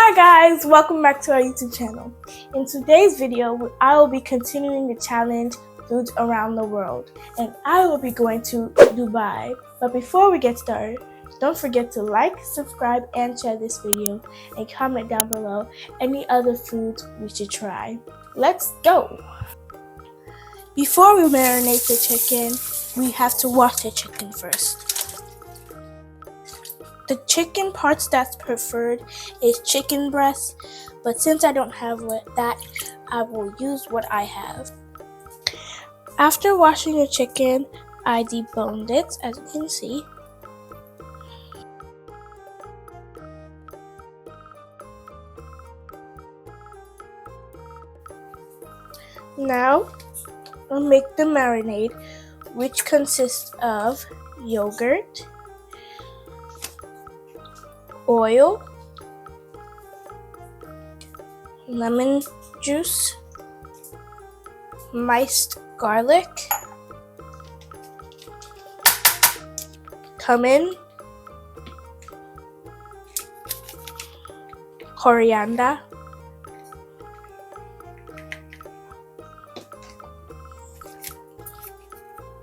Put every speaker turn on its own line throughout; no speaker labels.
Hi guys, welcome back to our YouTube channel. In today's video, I will be continuing the challenge Foods Around the World, and I will be going to Dubai. But before we get started, don't forget to like, subscribe, and share this video, and comment down below any other foods we should try. Let's go! Before we marinate the chicken, we have to wash the chicken first. The chicken parts that's preferred is chicken breast, but since I don't have that, I will use what I have. After washing the chicken, I deboned it, as you can see. Now, I'll make the marinade, which consists of yogurt, oil, lemon juice, minced garlic, cumin, coriander,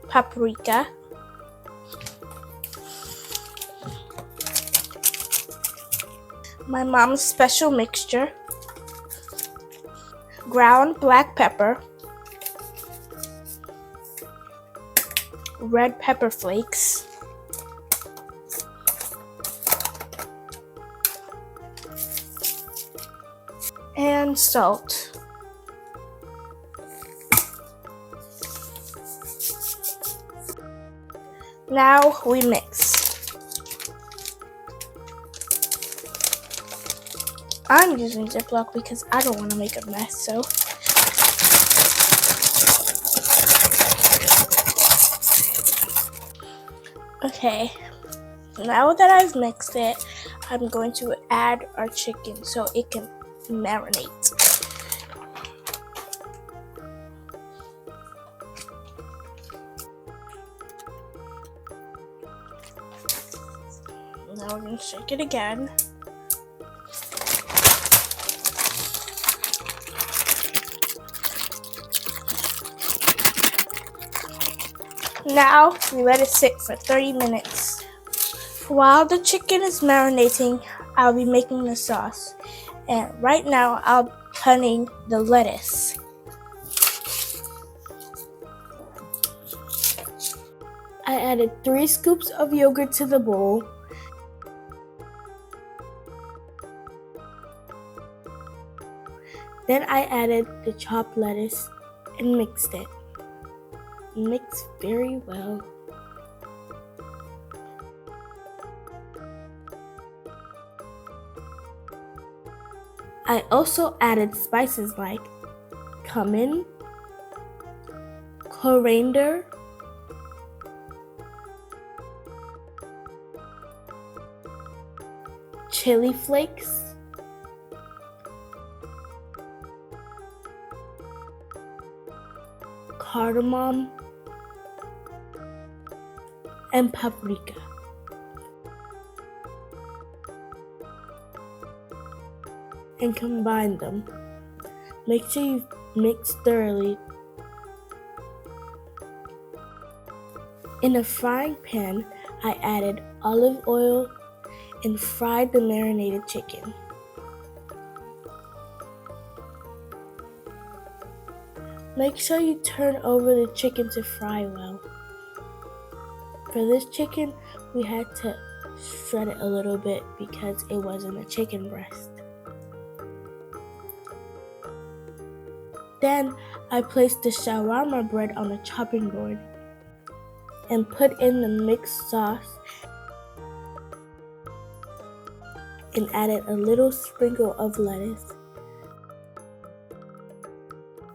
paprika, my mom's special mixture, ground black pepper, red pepper flakes, and salt. Now we mix. I'm using Ziploc because I don't want to make a mess, so. Okay, now that I've mixed it, I'm going to add our chicken so it can marinate. Now we're going to shake it again. Now we let it sit for 30 minutes. While the chicken is marinating, I'll be making the sauce. And right now I'll be cutting the lettuce. I added 3 scoops of yogurt to the bowl. Then I added the chopped lettuce and mixed it. Mix very well. I also added spices like cumin, coriander, chili flakes, cardamom, and paprika. And combine them. Make sure you mix thoroughly. In a frying pan, I added olive oil and fried the marinated chicken. Make sure you turn over the chicken to fry well. For this chicken, we had to shred it a little bit because it wasn't a chicken breast. Then I placed the shawarma bread on a chopping board and put in the mixed sauce and added a little sprinkle of lettuce.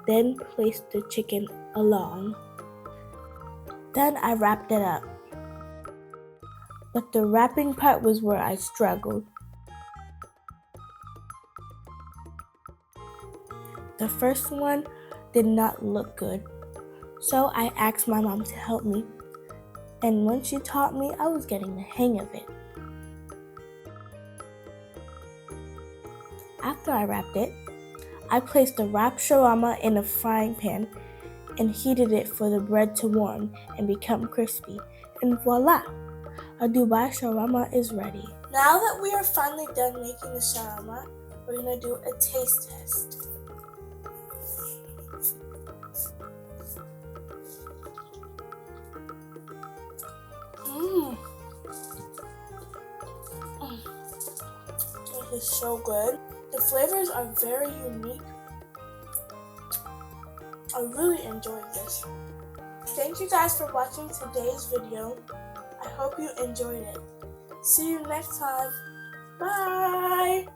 Then placed the chicken along. Then I wrapped it up. But the wrapping part was where I struggled. The first one did not look good, so I asked my mom to help me, and when she taught me, I was getting the hang of it. After I wrapped it, I placed the wrapped shawarma in a frying pan and heated it for the bread to warm and become crispy. And voila! A Dubai shawarma is ready. Now that we are finally done making the shawarma, we're going to do a taste test. This is so good. The flavors are very unique. I really enjoyed this. Thank you guys for watching today's video. I hope you enjoyed it. See you next time. Bye!